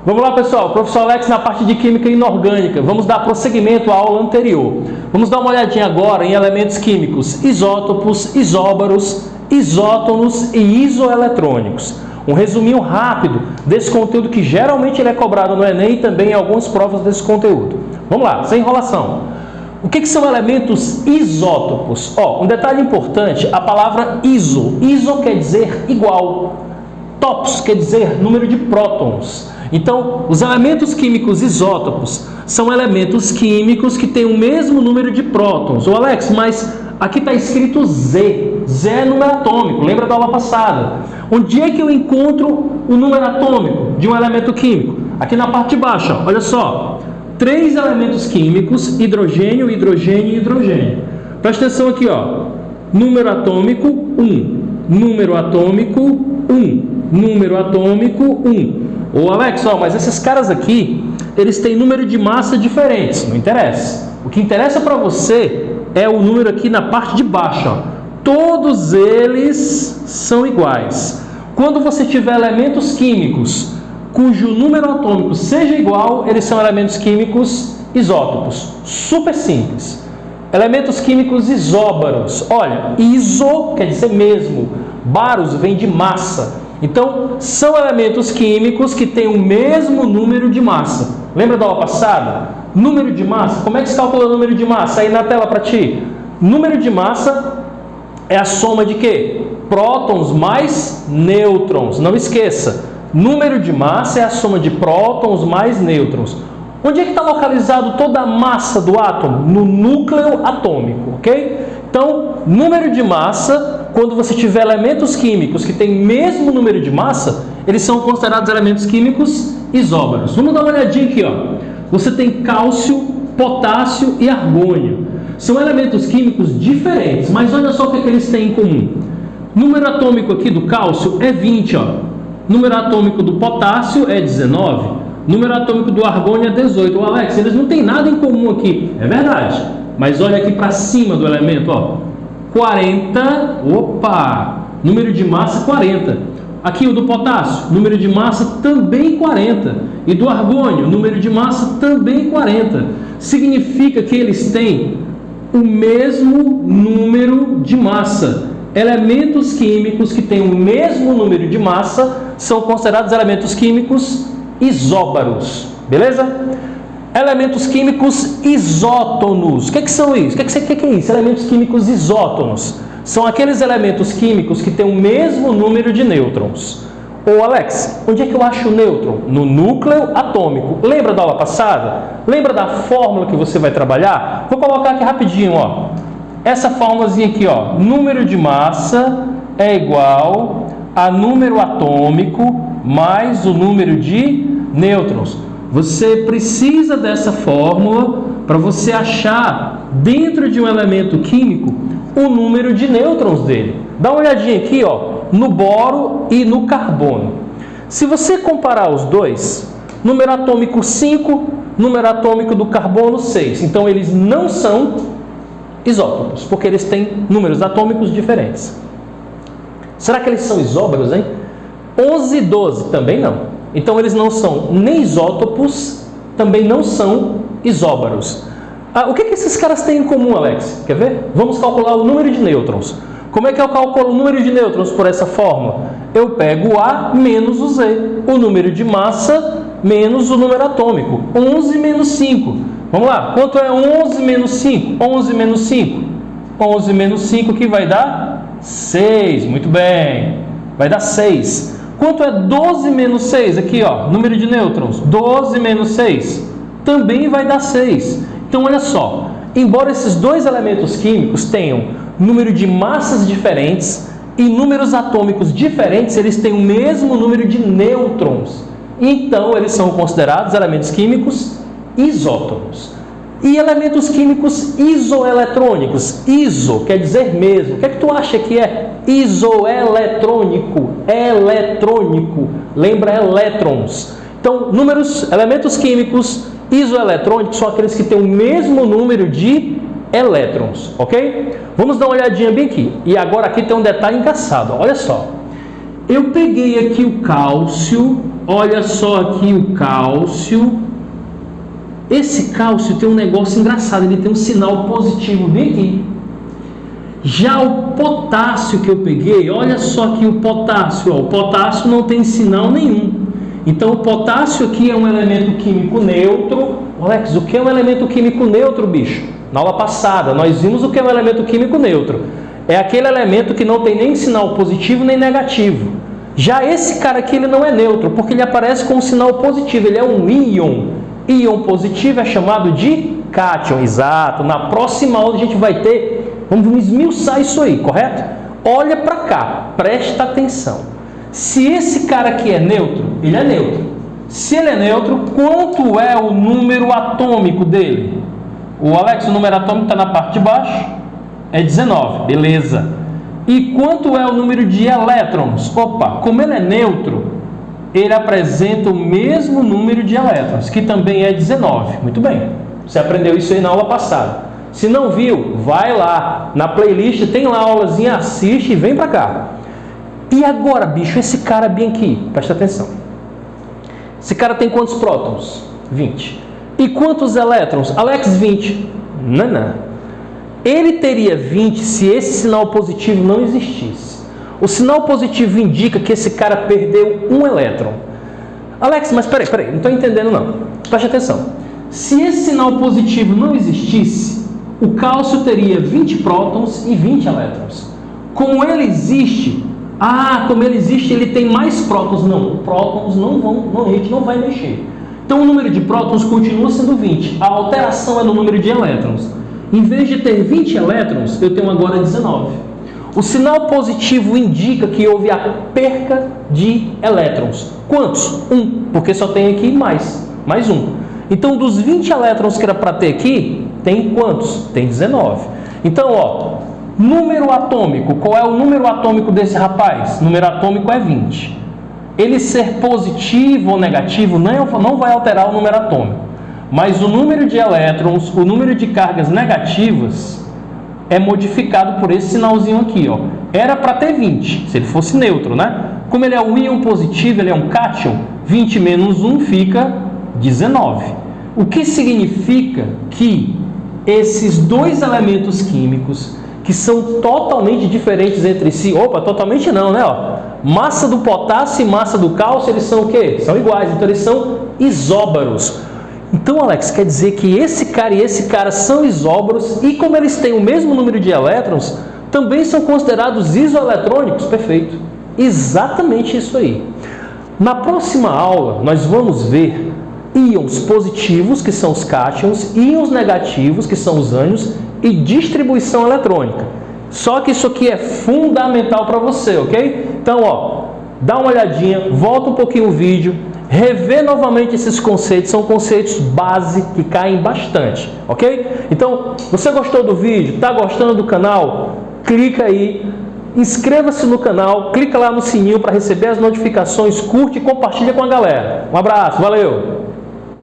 Vamos lá, pessoal. Professor Alex na parte de Química Inorgânica. Vamos dar prosseguimento à aula anterior. Vamos dar uma olhadinha agora em elementos químicos isótopos, isóbaros, isótonos e isoeletrônicos. Um resuminho rápido desse conteúdo que geralmente ele é cobrado no Enem e também em algumas provas desse conteúdo. Vamos lá, sem enrolação. O que são elementos isótopos? Um detalhe importante, a palavra iso. Iso quer dizer igual. Topos quer dizer número de prótons. Então, os elementos químicos isótopos são elementos químicos que têm o mesmo número de prótons. Alex, mas aqui está escrito Z. Z é número atômico, lembra da aula passada? Onde é que eu encontro o número atômico de um elemento químico? Aqui na parte de baixo, olha só. 3 elementos químicos, hidrogênio, hidrogênio e hidrogênio. Presta atenção aqui, número atômico 1, número atômico 1, número atômico 1. Alex, mas esses caras aqui, eles têm número de massa diferentes, não interessa. O que interessa para você é o número aqui na parte de baixo, Todos eles são iguais. Quando você tiver elementos químicos cujo número atômico seja igual, eles são elementos químicos isótopos. Super simples. Elementos químicos isóbaros. Olha, iso quer dizer mesmo. Baros vem de massa. Então, são elementos químicos que têm o mesmo número de massa. Lembra da aula passada? Número de massa. Como é que se calcula o número de massa? Aí na tela para ti. Número de massa é a soma de quê? Prótons mais nêutrons. Não esqueça. Número de massa é a soma de prótons mais nêutrons. Onde é que está localizado toda a massa do átomo? No núcleo atômico, ok? Então, número de massa, quando você tiver elementos químicos que têm mesmo número de massa, eles são considerados elementos químicos isóbaros. Vamos dar uma olhadinha aqui, Você tem cálcio, potássio e argônio. São elementos químicos diferentes, mas olha só o que eles têm em comum. Número atômico aqui do cálcio é 20, Número atômico do potássio é 19. Número atômico do argônio é 18. Alex, eles não têm nada em comum aqui. É verdade. Mas olha aqui para cima do elemento, 40. Opa! Número de massa 40. Aqui o do potássio, número de massa também 40. E do argônio, número de massa também 40. Significa que eles têm o mesmo número de massa. Elementos químicos que têm o mesmo número de massa são considerados elementos químicos isóbaros. Beleza? Elementos químicos isótonos. O que são isso? O que é isso? Elementos químicos isótonos. São aqueles elementos químicos que têm o mesmo número de nêutrons. Alex, onde é que eu acho o nêutron? No núcleo atômico. Lembra da aula passada? Lembra da fórmula que você vai trabalhar? Vou colocar aqui rapidinho, Essa formulazinha aqui, Número de massa é igual a número atômico mais o número de nêutrons. Você precisa dessa fórmula para você achar dentro de um elemento químico o número de nêutrons dele. Dá uma olhadinha aqui, no boro e no carbono. Se você comparar os dois, número atômico 5, número atômico do carbono 6. Então eles não são isótopos, porque eles têm números atômicos diferentes. Será que eles são isóbaros, hein? 11 e 12 também não. Então eles não são nem isótopos, também não são isóbaros. O que esses caras têm em comum, Alex? Quer ver? Vamos calcular o número de nêutrons. Como é que eu calculo o número de nêutrons por essa fórmula? Eu pego o A menos o Z, o número de massa menos o número atômico. 11 menos 5. Vamos lá, quanto é 11 menos 5? 11 menos 5. 11 menos 5 que vai dar 6. Muito bem. Vai dar 6. Quanto é 12 menos 6? Aqui, número de nêutrons. 12 menos 6 também vai dar 6. Então, olha só. Embora esses dois elementos químicos tenham número de massas diferentes e números atômicos diferentes, eles têm o mesmo número de nêutrons. Então, eles são considerados elementos químicos isótopos. E elementos químicos isoeletrônicos. Iso quer dizer mesmo. O que é que tu acha que é isoeletrônico? Eletrônico. Lembra elétrons. Então, elementos químicos isoeletrônicos são aqueles que têm o mesmo número de elétrons. Ok? Vamos dar uma olhadinha bem aqui. E agora aqui tem um detalhe engraçado. Olha só. Eu peguei aqui o cálcio, olha só aqui o cálcio. Esse cálcio tem um negócio engraçado, ele tem um sinal positivo bem aqui. Já o potássio que eu peguei, olha só aqui o potássio, ó, o potássio não tem sinal nenhum. Então o potássio aqui é um elemento químico neutro. Alex, o que é um elemento químico neutro, bicho? Na aula passada nós vimos o que é um elemento químico neutro. É aquele elemento que não tem nem sinal positivo nem negativo. Já esse cara aqui ele não é neutro, porque ele aparece com um sinal positivo, ele é um íon. Íon positivo é chamado de cátion, exato. Na próxima aula a gente vai ter, vamos esmiuçar isso aí, correto? Olha para cá, presta atenção. Se esse cara aqui é neutro, ele é neutro. Se ele é neutro, quanto é o número atômico dele? O Alex, o número atômico está na parte de baixo. É 19, beleza. E quanto é o número de elétrons? Opa, como ele é neutro, ele apresenta o mesmo número de elétrons, que também é 19. Muito bem, você aprendeu isso aí na aula passada. Se não viu, vai lá, na playlist tem lá a aulazinha, assiste e vem pra cá. E agora, bicho, esse cara bem aqui, presta atenção. Esse cara tem quantos prótons? 20. E quantos elétrons? Alex, 20. Não. Ele teria 20 se esse sinal positivo não existisse. O sinal positivo indica que esse cara perdeu um elétron. Alex, mas peraí, não estou entendendo não. Preste atenção. Se esse sinal positivo não existisse, o cálcio teria 20 prótons e 20 elétrons. Como ele existe, ele tem mais prótons. Não, prótons a gente não vai mexer. Então o número de prótons continua sendo 20. A alteração é no número de elétrons. Em vez de ter 20 elétrons, eu tenho agora 19. O sinal positivo indica que houve a perca de elétrons. Quantos? 1, porque só tem aqui mais 1. Então, dos 20 elétrons que era para ter aqui, tem quantos? Tem 19. Então, ó, número atômico. Qual é o número atômico desse rapaz? Número atômico é 20. Ele ser positivo ou negativo não vai alterar o número atômico. Mas o número de elétrons, o número de cargas negativas é modificado por esse sinalzinho aqui, ó. Era para ter 20, se ele fosse neutro, né? Como ele é um íon positivo, ele é um cátion, 20 menos 1 fica 19. O que significa que esses dois elementos químicos, que são totalmente diferentes entre si, totalmente não, né? Ó, massa do potássio e massa do cálcio, eles são o quê? São iguais, então eles são isóbaros. Então, Alex, quer dizer que esse cara e esse cara são isóbaros e como eles têm o mesmo número de elétrons, também são considerados isoeletrônicos? Perfeito. Exatamente isso aí. Na próxima aula, nós vamos ver íons positivos, que são os cátions, íons negativos, que são os ânions, e distribuição eletrônica. Só que isso aqui é fundamental para você, ok? Então, ó, dá uma olhadinha, volta um pouquinho o vídeo, rever novamente esses conceitos, são conceitos base que caem bastante, ok? Então, você gostou do vídeo? Está gostando do canal? Clica aí, inscreva-se no canal, clica lá no sininho para receber as notificações, curte e compartilha com a galera. Um abraço, valeu!